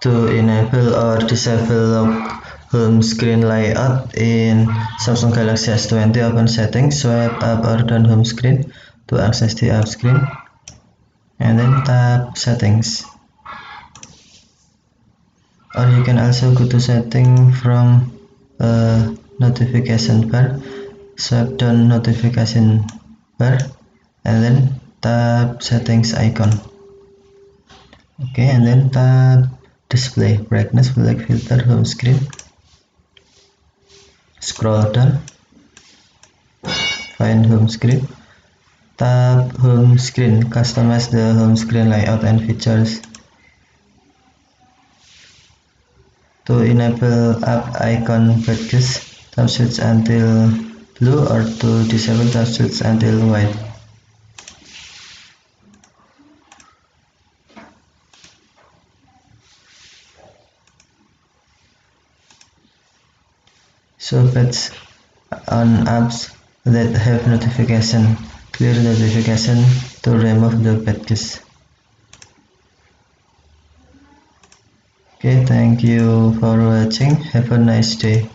To enable or disable lock home screen layout in Samsung Galaxy S20, open settings, swipe up or down home screen to access the app screen, and then tap settings. Or you can also go to setting from a notification bar, swipe down notification bar, and then tap settings icon. Okay, and then tap display, brightness, black filter, home screen. Scroll down, find home screen, tap home screen, customize the home screen layout and features. To enable app icon badges, tap switch until blue, or to disable, tap switch until white. Show badge on apps that have notification. Clear notification to remove the badges. Okay, thank you for watching. Have a nice day.